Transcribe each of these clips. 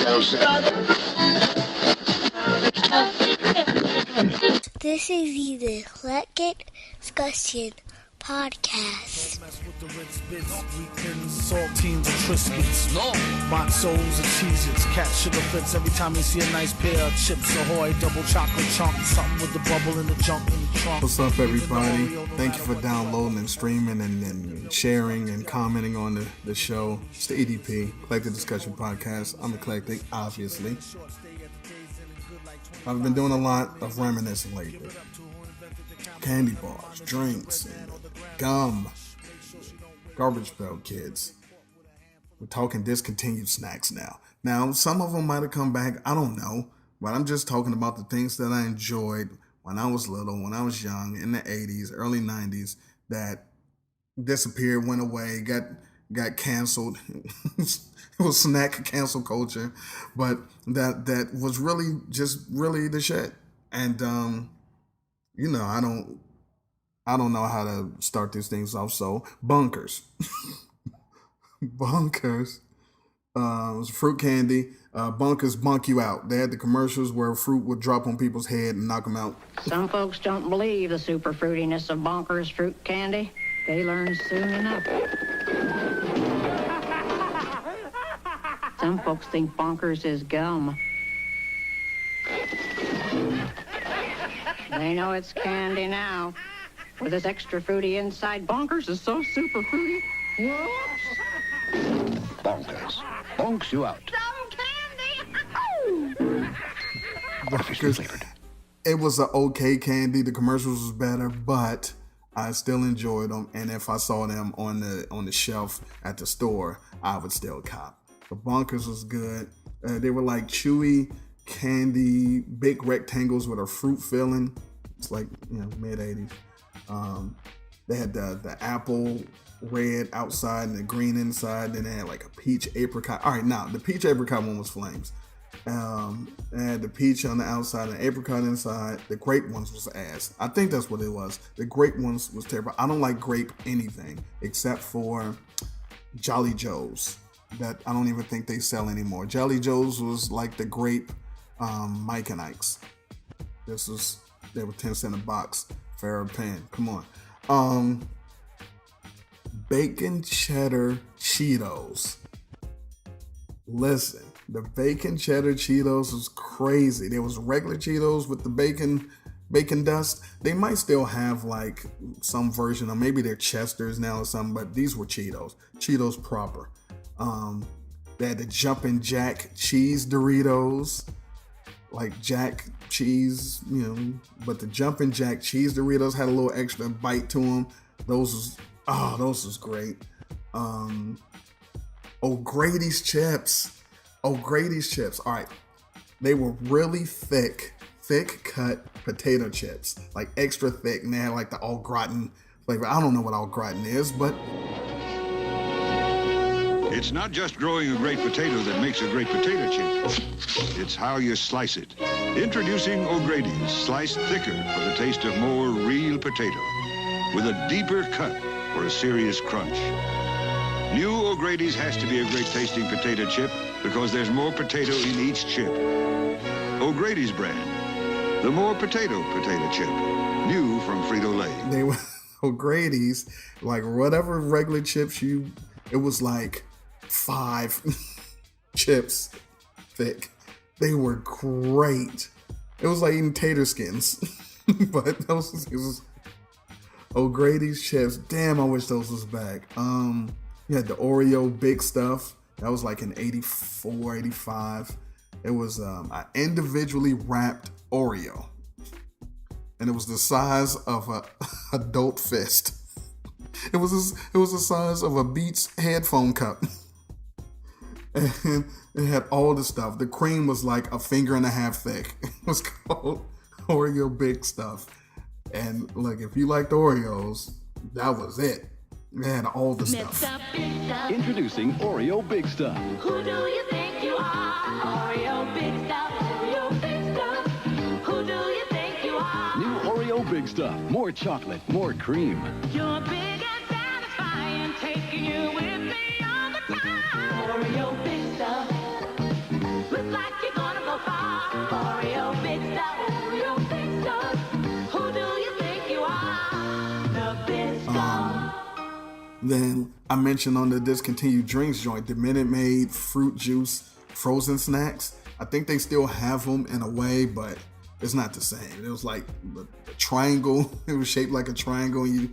This is the Eclectic Discussion Podcast. Saltines and Triscuits. No. Bonzos and Cheez-Its. Cat sugar fits every time you see a nice pair of Chips Ahoy. Double chocolate chunk. Something with the bubble in the junk in the trunk. What's up, everybody? Thank you for downloading and streaming and sharing and commenting on the show. It's the EDP, Eclectic Discussion Podcast. I'm eclectic, obviously. I've been doing a lot of reminiscing lately. Candy bars, drinks, gum, garbage pail kids. We're talking discontinued snacks now. Now, some of them might have come back. I don't know. But I'm just talking about the things that I enjoyed when I was little, when I was young, in the 80s, early 90s, that disappeared, went away, got canceled. It was snack cancel culture, but that was really the shit. And I don't know how to start these things off. So bunkers, bunkers, was fruit candy. Bunkers bunk you out. They had the commercials where fruit would drop on people's head and knock them out. Some folks don't believe the super fruitiness of Bonkers fruit candy. They learn soon enough. Some folks think Bonkers is gum. They know it's candy now. With this extra fruity inside, Bonkers is so super fruity. Whoops. Bonkers. Bonks you out. Some candy. Artificially flavored. It was an okay candy. The commercials was better, but I still enjoyed them. And if I saw them on the shelf at the store, I would still cop. The Bonkers was good. They were like chewy candy, big rectangles with a fruit filling. It's like, mid 80s. They had the apple red outside and the green inside. Then they had like a peach apricot. All right, now the peach apricot one was flames. They had the peach on the outside and the apricot inside. The grape ones was ass. I think that's what it was. The grape ones was terrible. I don't like grape anything except for Jolly Joe's. That I don't even think they sell anymore. Jolly Joe's was like the grape Mike and Ike's. They were 10 cents a box. Fair pen. Come on. Bacon cheddar Cheetos. Listen, the bacon cheddar Cheetos was crazy. There was regular Cheetos with the bacon dust. They might still have like some version of, maybe they're Chesters now or something, but these were Cheetos proper. They had the Jumpin' Jack cheese Doritos, like Jack cheese, but the Jumpin' Jack cheese Doritos had a little extra bite to them. Those was great. O'Grady's chips. All right. They were really thick cut potato chips, like extra thick, and they had like the au gratin flavor. I don't know what au gratin is, but it's not just growing a great potato that makes a great potato chip. It's how you slice it. Introducing O'Grady's, sliced thicker for the taste of more real potato, with a deeper cut for a serious crunch. New O'Grady's has to be a great tasting potato chip because there's more potato in each chip. O'Grady's brand, the more potato chip. New from Frito-Lay. They were O'Grady's, like whatever regular chips it was like 5 chips thick. They were great. It was like eating tater skins. But it was O'Grady's chips. Damn, I wish those was back. You had the Oreo big stuff. That was like in 84, 85. It was an individually wrapped Oreo. And it was the size of an adult fist. It was the size of a Beats headphone cup. And it had all the stuff. The cream was like a finger and a half thick. It was called Oreo Big Stuff. And look, if you liked Oreos, that was it. It had all the stuff. Introducing Oreo Big Stuff. Who do you think you are? Oreo Big Stuff. Oreo Big Stuff. Who do you think you are? New Oreo Big Stuff. More chocolate, more cream. You're big and satisfying, taking you with me all the time. Oreo Big Stuff. like you're gonna go far. Oreo big stuff, Oreo big stuff. Who do you think you are? The Bisco. Then I mentioned on the Discontinued Drinks joint, the Minute Maid fruit juice frozen snacks. I think they still have them in a way, but it's not the same. It was like a triangle. It was shaped like a triangle. You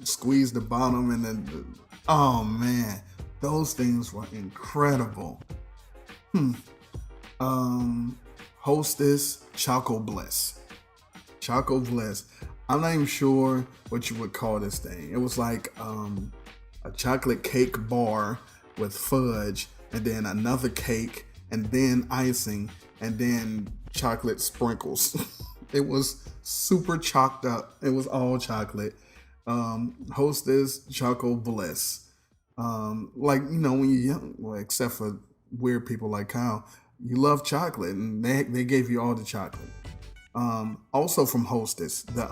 squeeze the bottom and then, oh man, those things were incredible. Hostess Choco Bliss. Choco Bliss. I'm not even sure what you would call this thing. It was like a chocolate cake bar with fudge, and then another cake, and then icing, and then chocolate sprinkles. It was super chalked up. It was all chocolate. Hostess Choco Bliss. Like, you know, when you're young, well, except for weird people like Kyle, you love chocolate, and they gave you all the chocolate. Also from Hostess, the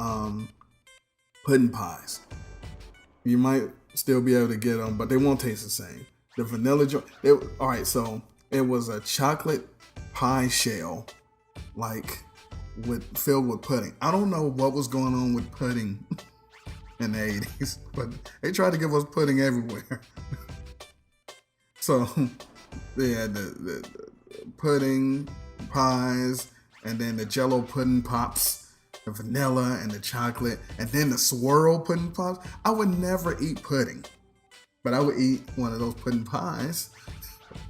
pudding pies. You might still be able to get them, but they won't taste the same. The vanilla joint. All right, so it was a chocolate pie shell, like filled with pudding. I don't know what was going on with pudding in the 80s, but they tried to give us pudding everywhere. So they had the pudding pies, and then the Jello pudding pops, the vanilla and the chocolate, and then the swirl pudding pops. I would never eat pudding, but I would eat one of those pudding pies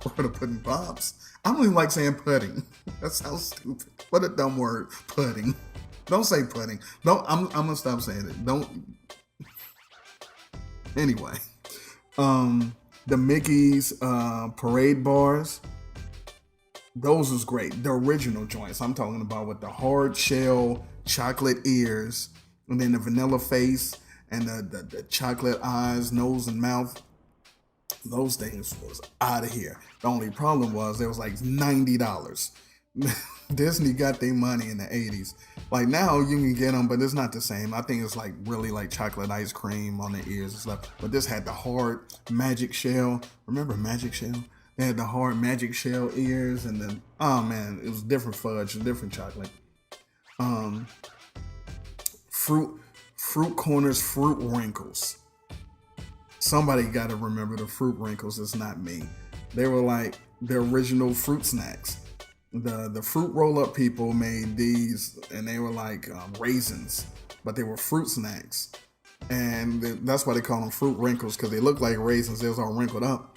or the pudding pops. I don't even like saying pudding. That sounds stupid. What a dumb word, pudding. Don't say pudding. Don't. I'm gonna stop saying it. Don't. Anyway, the Mickey's parade bars. Those was great. The original joints. I'm talking about with the hard shell chocolate ears, and then the vanilla face, and the chocolate eyes, nose, and mouth. Those things was out of here. The only problem was it was like $90. Disney got their money in the 80s. Like now you can get them, but it's not the same. I think it's like really like chocolate ice cream on the ears and stuff. But this had the hard magic shell. Remember Magic Shell? They had the hard magic shell ears, and then, oh man, it was different fudge and different chocolate. Fruit Corners fruit wrinkles. Somebody got to remember the fruit wrinkles. It's not me. They were like the original fruit snacks. The fruit roll-up people made these, and they were like raisins, but they were fruit snacks, and that's why they call them fruit wrinkles, because they look like raisins. They was all wrinkled up.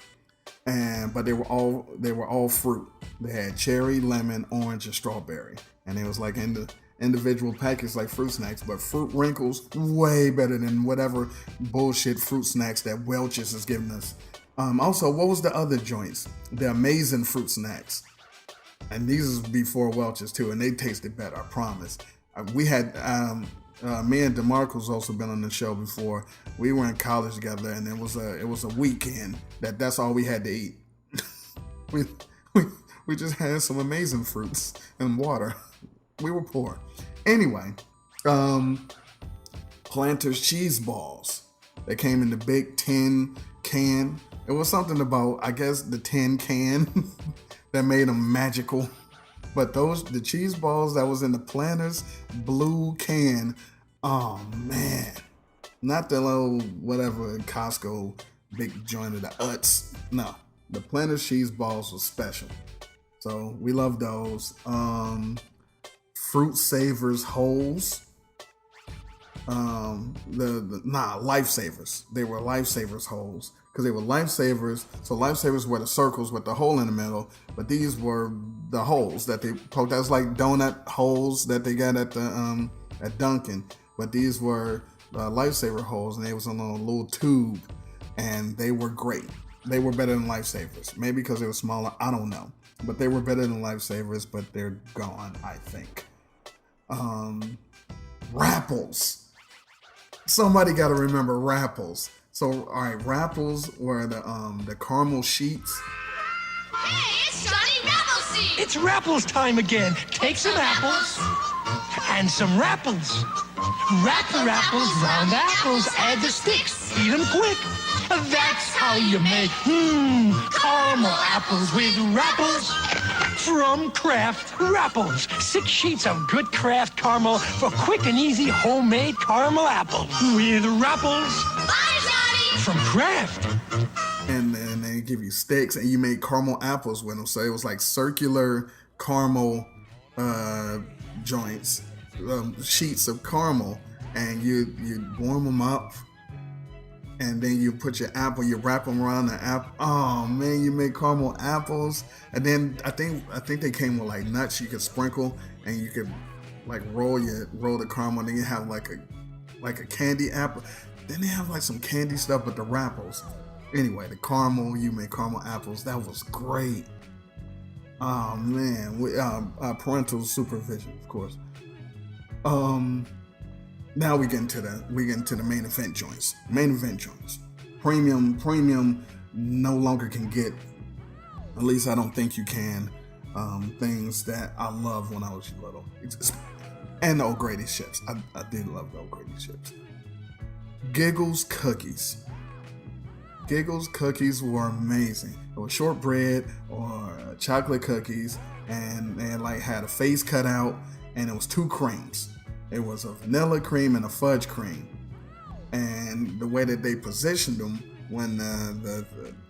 But they were all fruit. They had cherry, lemon, orange, and strawberry, and it was like in the individual packets like fruit snacks. But fruit wrinkles way better than whatever bullshit fruit snacks that Welch's is giving us. Also, what was the other joints? The amazing fruit snacks, and these is before Welch's too, and they tasted better. I promise. We had me and DeMarco's also been on the show before. We were in college together, and it was a weekend that's all we had to eat. we just had some amazing fruits and water. We were poor. Anyway, Planters cheese balls. They came in the big tin can. It was something about, I guess, the tin can that made them magical. But the cheese balls that was in the Planters blue can, oh man. Not the little whatever Costco big joint of the Utz. No, the Planters cheese balls was special. So we love those. Fruit Savers holes. Lifesavers. They were Lifesavers holes, because they were Lifesavers. So Lifesavers were the circles with the hole in the middle, but these were the holes that they poked. That's like donut holes that they got at the at Dunkin', but these were Lifesaver holes, and they was on a little tube, and they were great. They were better than Lifesavers, maybe because they were smaller. I don't know, but they were better than Lifesavers. But they're gone, I think. Rapples. Somebody got to remember Rapples. So, all right, Rapples were the caramel sheets. Hey, it's Johnny Rappleseed! It's Rapples time again. Take some apples and some Rapples. Wrap the Rapples round the apples, add the sticks, eat them quick. That's how you make caramel apples with Rapples. from Kraft Rapples. 6 sheets of good Kraft caramel for quick and easy homemade caramel apples. With Rapples Bye, Johnny. from Kraft. And then they give you sticks, and you make caramel apples with them. So it was like circular caramel joints, sheets of caramel, and you warm them up, and then you put your apple, you wrap them around the apple. Oh man, you make caramel apples, and then I think they came with like nuts you could sprinkle, and you could like roll the caramel. And then you have like a candy apple. Then they have like some candy stuff with the Rapples. Anyway, the caramel, you make caramel apples. That was great. Oh man, with parental supervision, of course. Now we get into the main event joints. Premium no longer can get. At least I don't think you can. Things that I loved when I was little, and the O'Grady chips. I did love the O'Grady chips. Giggles cookies. Giggles cookies were amazing. It was shortbread or chocolate cookies, and they like had a face cut out, and it was 2 creams. It was a vanilla cream and a fudge cream. And the way that they positioned them, when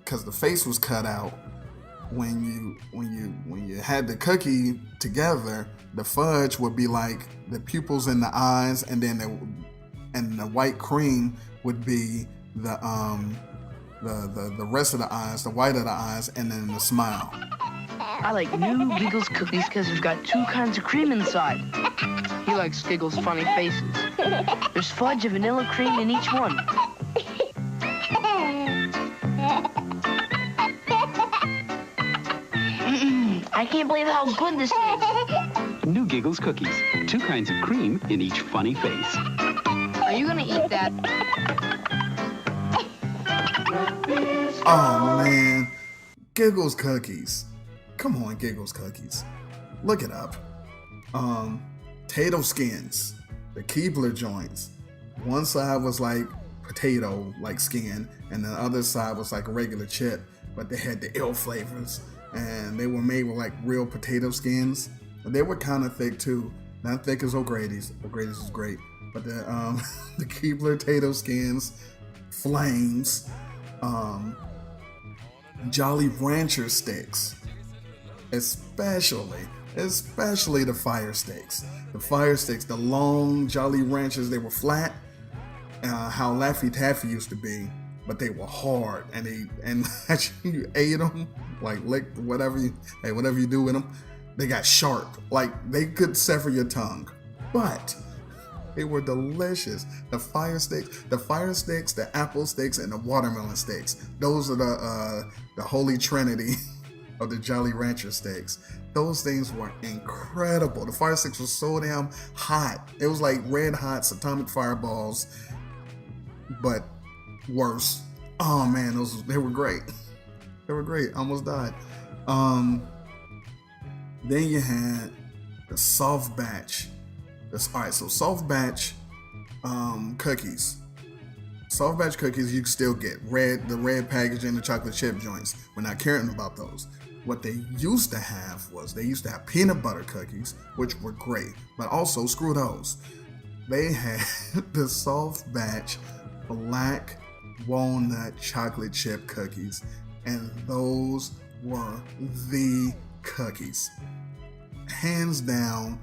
because the face was cut out, when you had the cookie together, the fudge would be like the pupils in the eyes, and then the white cream would be the rest of the eyes, the white of the eyes, and then the smile. I like new Giggles cookies because we've got 2 kinds of cream inside. He likes Giggles' funny faces. There's fudge and vanilla cream in each one. I can't believe how good this is. New Giggles cookies. 2 kinds of cream in each funny face. Are you gonna eat that? Oh man, Giggles cookies. Come on, Giggles cookies. Look it up. Potato skins, the Keebler joints. One side was like potato, like skin, and the other side was like a regular chip, but they had the ill flavors, and they were made with like real potato skins. But they were kind of thick too, not thick as O'Grady's. O'Grady's is great, but the the Keebler potato skins, flames, Jolly Rancher sticks, especially the fire sticks. The fire sticks, the long Jolly Ranchers, they were flat. How Laffy Taffy used to be, but they were hard, and you ate them, like licked whatever you do with them. They got sharp, like they could sever your tongue, but they were delicious. The fire sticks, the apple sticks, and the watermelon sticks. Those are the holy trinity of the Jolly Rancher sticks. Those things were incredible. The fire sticks were so damn hot. It was like red hot atomic fireballs, but worse. Oh man, they were great. They were great. I almost died. Then you had the soft batch. So soft batch cookies. Soft batch cookies you can still get. The red packaging, the chocolate chip joints. We're not caring about those. What they used to have peanut butter cookies, which were great, but also screw those. They had the soft batch black walnut chocolate chip cookies, and those were the cookies. Hands down,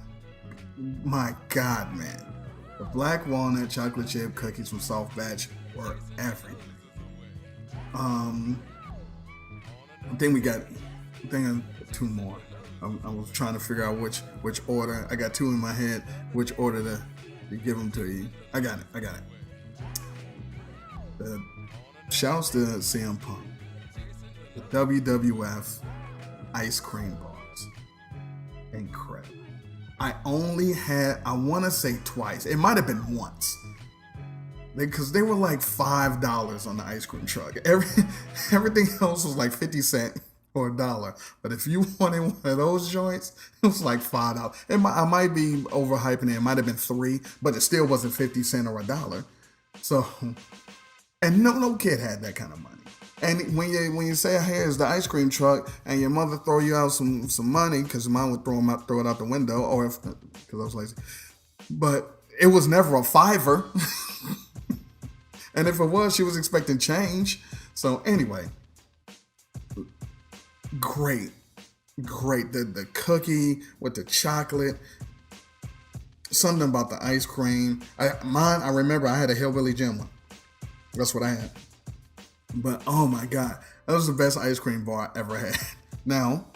my God, man. The black walnut chocolate chip cookies from Soft Batch were everything. I think 2 more. I was trying to figure out which order. I got 2 in my head. Which order to give them to you? I got it. Shouts to CM Punk. The WWF ice cream bars. Incredible. I want to say twice. It might have been once. Because they were like $5 on the ice cream truck. Everything else was like 50 cents or $1. But if you wanted one of those joints, it was like $5. I might be overhyping it. It might have been $3, but it still wasn't 50 cents or $1. So, and no kid had that kind of money. And when you say, hey, it's the ice cream truck, and your mother throw you out some money, because mine would throw it out the window, or because I was lazy. But it was never a $5. And if it was, she was expecting change. So anyway, great. The cookie with the chocolate. Something about the ice cream. I remember I had a Hillbilly Jim one. That's what I had. But oh my God, that was the best ice cream bar I ever had. Now,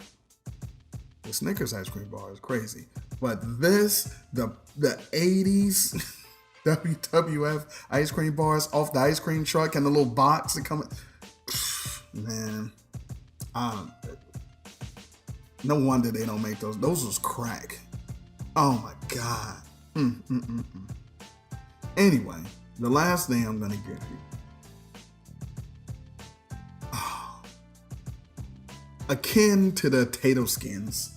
the Snickers ice cream bar is crazy. But this, the 80s WWF ice cream bars off the ice cream truck and the little box that come, man, no wonder they don't make those. Those was crack. Oh my God. Anyway, the last thing I'm gonna give you. Akin to the potato skins.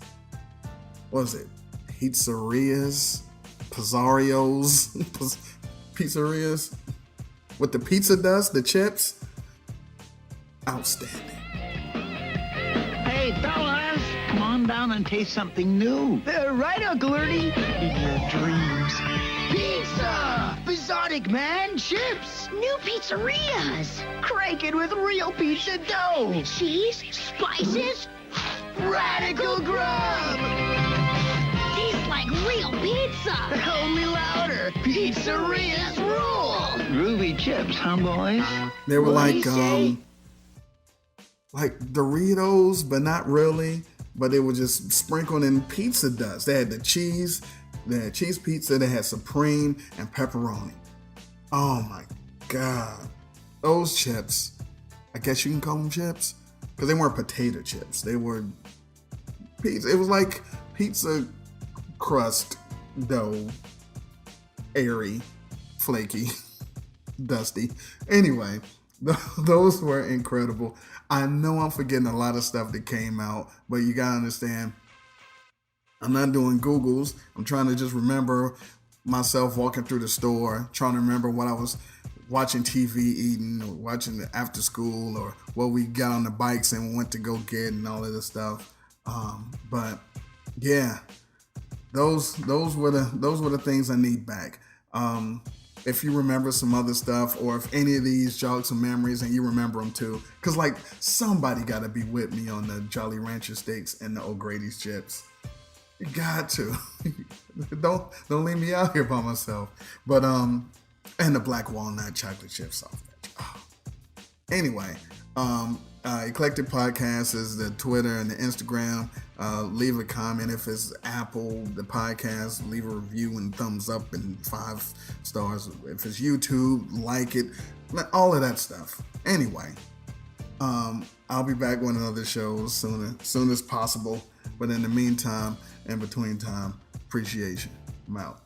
What was it? Pizzerias? Pizzerias? With the pizza dust, the chips? Outstanding. Hey, fellas, come on down and taste something new. Right, Uncle Ernie. In your dreams. Pizza! Exotic, man. Chips. New pizzerias. Cranking with real pizza dough. Cheese, spices, Radical grub. tastes like real pizza. Only louder. Pizzerias rule. Groovy chips, huh, boys? They were What do you say? like Doritos, but not really. But they were just sprinkled in pizza dust. They had the cheese. They had cheese pizza. They had supreme and pepperoni. Oh my God. Those chips. I guess you can call them chips. Because they weren't potato chips. They were pizza. It was like pizza crust dough. Airy. Flaky. Dusty. Anyway, those were incredible. I know I'm forgetting a lot of stuff that came out, but you gotta understand, I'm not doing Googles. I'm trying to just remember myself walking through the store, trying to remember what I was watching TV, eating, or watching after school, or what we got on the bikes and went to go get, and all of this stuff. But yeah, those were the things I need back. If you remember some other stuff, or if any of these jog some memories and you remember them too, because like somebody got to be with me on the Jolly Rancher steaks and the O'Grady's chips. You got to. don't leave me out here by myself. But and the black walnut chocolate chips off that. Oh. Anyway, Eclectic Podcast is the Twitter and the Instagram. Leave a comment if it's Apple, the podcast. Leave a review and thumbs up and 5 stars. If it's YouTube, like it. All of that stuff. Anyway, I'll be back with another show soon as possible. But in the meantime, in between time, appreciation. I'm out.